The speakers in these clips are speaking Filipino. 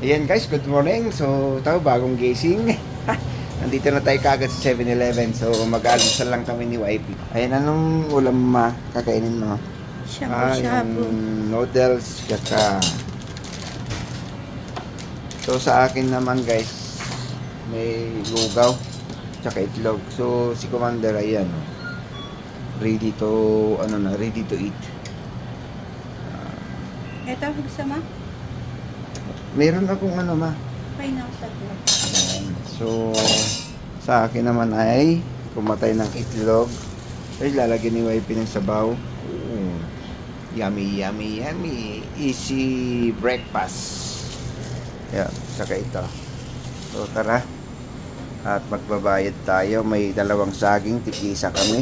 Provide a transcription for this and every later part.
Ayan guys, good morning. So, tayo bagong gising. Nandito na tayo kagad sa 7-Eleven. So, mag-almusal lang kami ni YP. Ayan, anong ulam ma? Kakainin mo? Shabu-shabu. Yung noodles, kaka. So, sa akin naman guys, may lugaw, tsaka itlog. So, si Commander, ayan. Ready to, ready to eat. Ito, sama? Meron akong ma. Pineapple. Ayan. So, sa akin naman ay kumatay ng itlog. Ay, lalagyan ni Wifey ng sabaw. Ooh. Yummy, yummy, yummy. Easy breakfast. Yan, saka ito. So, tara. At magbabayad tayo. May dalawang saging. Tig-isa kami.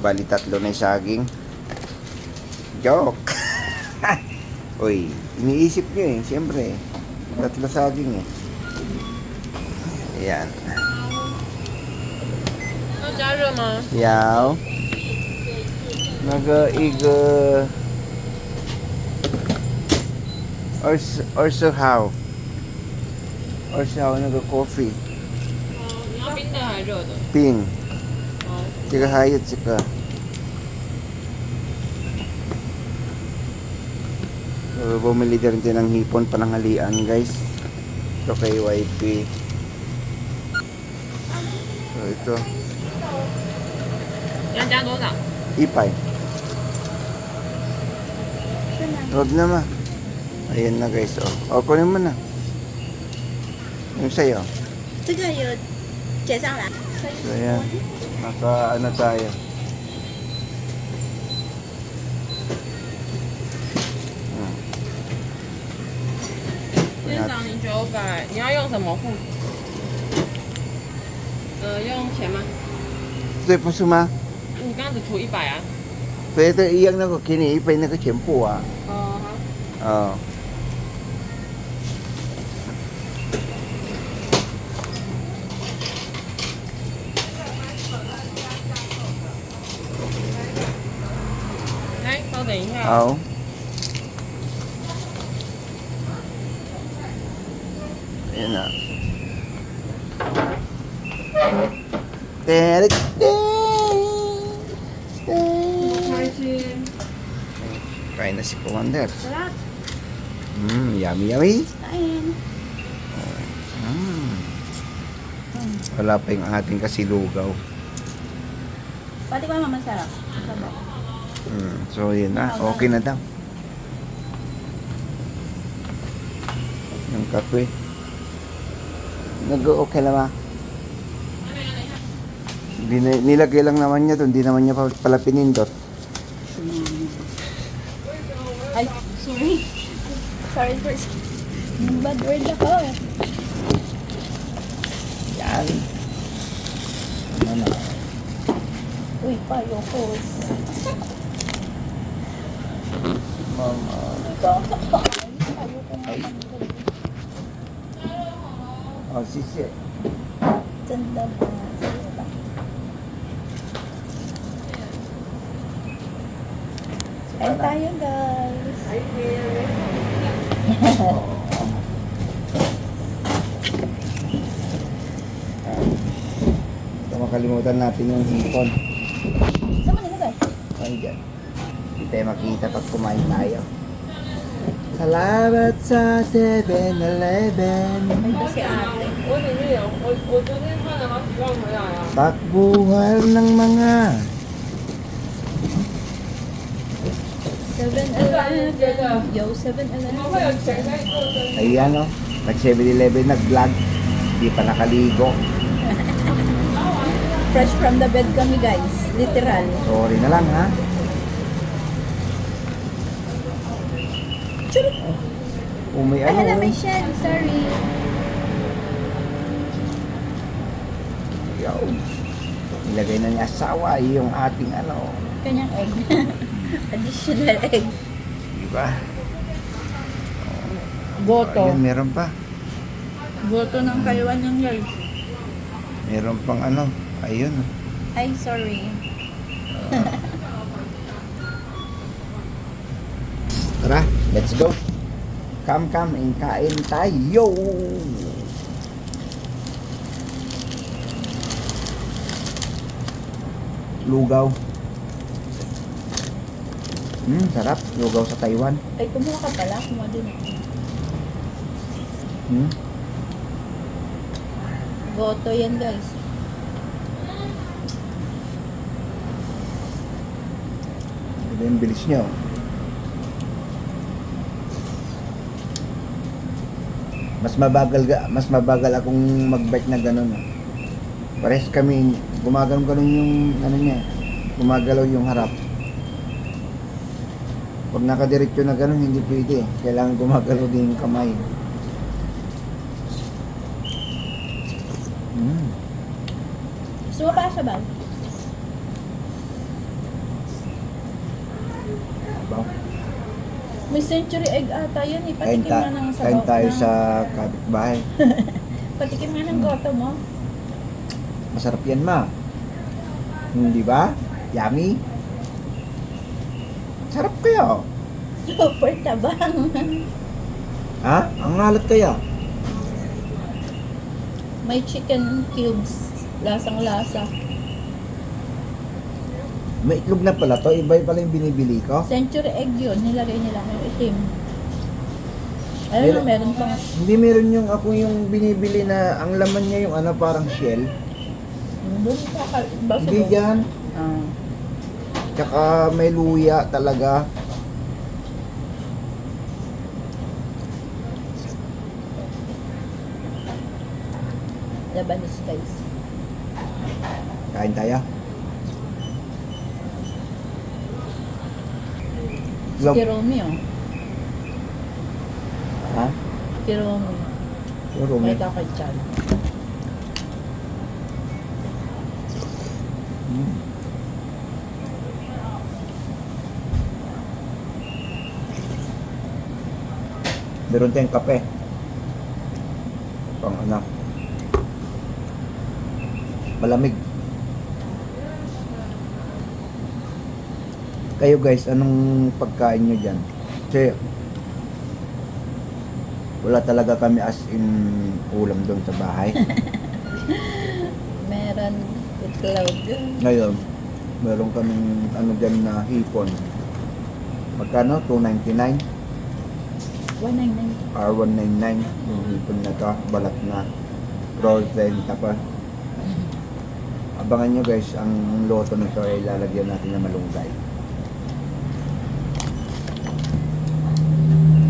Bali, 3 na yung saging. Joke! Uy, iniisip nyo siyempre. 3 saging Ayan. 要加热吗？要那个一个20号20号那个 coffee 你要冰的还是热的？冰哦，这个还有这个so, bumili din din ng hipon pananghalian guys ito kay YP so ito 你要加多少？ ipay huwag na ma ayan na guys o kunin mo na yung sa'yo 这个有结上来。 so ayan naka ano tayo Hmm. 店长，你900，你要用什么付？用钱吗？ ito po suma 你刚刚只出100啊。 pwede iyang na ko kini ipay na ko tiyempo哦，好。 来，稍等一下。 oh ayan na terik开心。 kain na si Commander Sarap. yummy yummy Kain. wala pa yung ating kasilugaw Pati ko naman masarap. Sabaw. so yun na okay na daw yung kape nag-okay na ba nilagay lang naman niya doon hindi naman niya pala pinindot Ay, sorry. Sorry for bad word ako. yan ano na Uy, payo ko. mama ay sisi Ganda pa. Kain tayo, guys. so makalimutan natin yung hipon Saan mo nilagay? Ayan. Hindi tayo makita pag kumain tayo. Salamat sa 7-Eleven. Ito si ate. 我昨天看了好几万回来啊。 Takbuhan ng mga 7-Eleven. Yo, 7-Eleven. 会有钱在做生意。 ayan o. Nag 7-Eleven nag-vlog. Hindi pa nakaligo. Fresh from the bed kami, guys. Literal. Sorry na lang ha. Churut! May Ay, hala, ano. may shed. Sorry. Yo. Ilagay na niya asawa yung ating ano. Kanyang egg. Additional egg. Diba? Goto. Ayan, meron pa. Goto ng Taiwan yung guys. Meron pang ano. Ayun. Ay, sorry. Tara, let's go. Come, kain tayo. Lugaw. Sarap. Lugaw sa Taiwan. Ay, kumuha ka pala. Kumuha din ako. Goto yan, guys. Ito yung bilis niya. Oh. Mas mabagal akong mag-bike na gano'n. Oh. Pares kami, gumagalaw-galaw yung ano niya. Gumagalaw yung harap. Pag nakadiretso na gano'n, hindi pwede. Kailangan gumagalaw din yung kamay. Gusto mo pa sa bag? Baw. May century egg ata yan eh. Kain, Patikim nga ng sabaw. kain tayo na- sa kapitbahay. Patikim nga ng goto mo. Masarap yan, ma. Hindi ba? Yummy. Sarap kaya. Super tabang. Ha? Ang ngalat kaya. May chicken cubes. Lasang-lasa. May itlog na pala to. Iba pala yung binibili ko. Century egg yun. Nilagay nila ng itim. Ayun na, meron pang... Hindi, meron yung ako yung binibili na ang laman niya yung ano parang shell. Doon sa baso Hindi mo. yan. Ah. Tsaka may luya talaga. Lebanese guys. Kain tayo. Love. Kiromi oh. Ha? Kiromi. Puro May may. takay chan. Meron tayong kape. Pang anak. Malamig. Kayo guys, anong pagkain nyo dyan? Kasi wala talaga kami as in ulam doon sa bahay. Meron itlog. Ngayon, meron kaming ano dyan na hipon. Magkano? 299 199. or 199 yung hipon na to, balat na frozen. Tapos abangan nyo guys, ang loto nito ay lalagyan natin ng malunggay.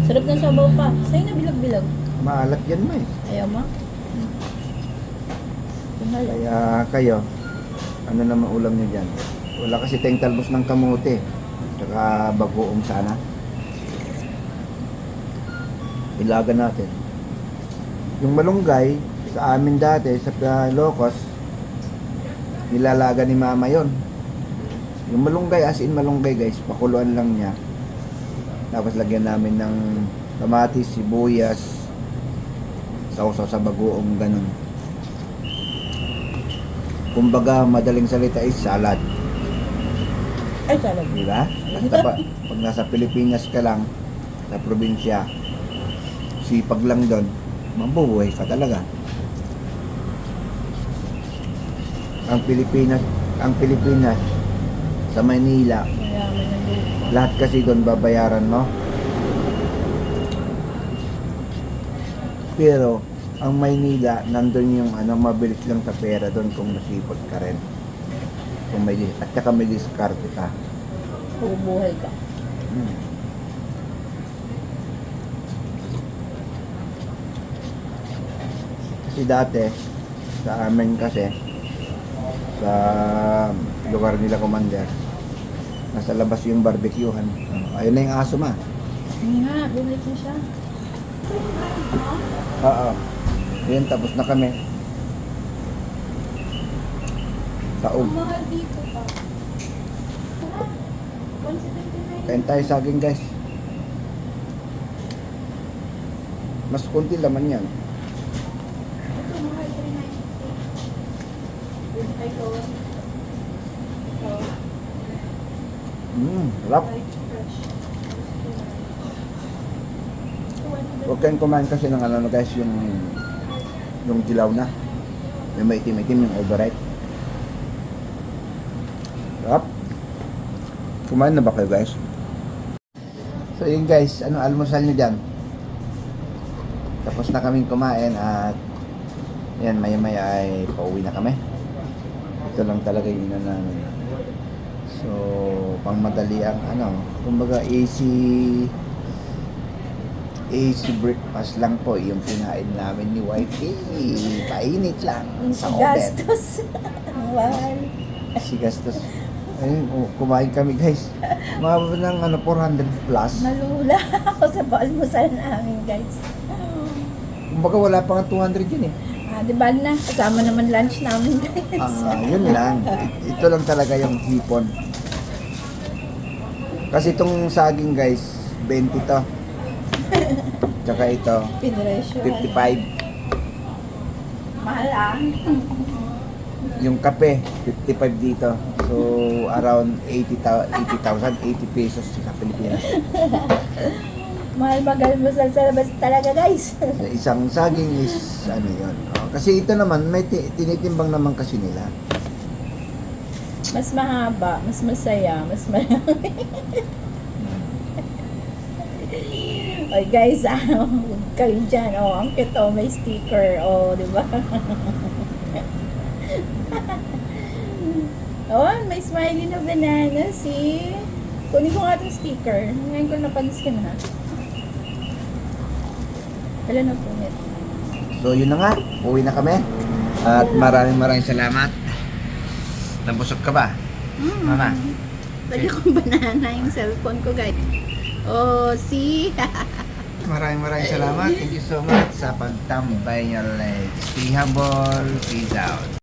Sarap ng sabaw pa. Sa'yo na bilag-bilag. Maalat yan mo eh. Ayaw mo? Tingala. Kaya kayo, ano naman ulam nyo dyan? Wala kasi tayong talbos ng kamote. Tsaka bagoong sana. Ilaga natin. Yung malunggay, sa amin dati, sa Ilocos, nilalaga ni mama yon. Yung malunggay, as in malunggay guys, pakuluan lang niya. Tapos lagyan namin ng kamatis, sibuyas, sausaw sa bagoong ganun. Kumbaga, madaling salita is salad. Ay, salad. Di ba? Basta pag nasa Pilipinas ka lang, sa probinsya, sipag lang doon, mabubuhay ka talaga. Ang Pilipinas, sa Manila, Mayaman ng lupa. lahat kasi doon babayaran mo. Pero, ang Maynila, nandun yung ano, mabilis lang sa pera doon kung masipag ka rin. Kung may, at saka may diskarte ka. Bubuhay ka. Hmm. Kasi dati, sa amin kasi, sa lugar nila Commander, nasa labas yung barbecuehan. Ayun na yung aso ma. Hindi nga, bumalik na siya. Oo. Ayun, tapos na kami. Taog. Mahal dito pa. 179. Kain tayo saging guys. Mas konti laman yan. Ito, mahal 390. Ay, ko. Sarap. Fresh. 190. Huwag kayong kumain kasi ng ano guys, yung dilaw na. Yung may itim-itim, yung overripe. Sarap. Kumain na ba kayo guys? So yun guys, ano almusal nyo dyan? Tapos na kaming kumain at yan, maya-maya ay pauwi na kami. Ito lang talaga yung ina namin. So, pang madali ang ano, kumbaga AC breakfast lang po yung kinain namin ni Wifey. Painit lang sa Si oven. Gastos. Wow. Si Gastos. Ayun, kumain kami guys. Mababa ng ano, 400 plus. Malula ako sa almusal namin, guys. Kumbaga wala pa nga 200 yun eh. Di ba na? Kasama naman lunch namin, guys. Yun lang. Ito lang talaga yung hipon. Kasi itong saging guys, 20 to. Tsaka ito, Pinresyo. 55. Mahal ah. Yung kape, 55 dito. So, around 80,000, 80 pesos sa Pilipinas. Mahal mag-almusal sa labas talaga, guys. Sa isang saging is, ano yun. Kasi ito naman, may tinitimbang naman kasi nila. Mas mahaba, mas masaya, mas marami. Oy guys, huwag kayo dyan. Ang cute, may sticker. Di ba? May smiley na banana, see? Kunin ko nga itong sticker. Ngayon ko napansin ha. Wala na po net. So, yun na nga. Uwi na kami. At maraming salamat. Nabusog ka ba? Mama? Lagi kong banana yung cellphone ko, guys. See? Maraming salamat. Thank you so much sa pagtambay nyo. Let's stay humble. Peace out.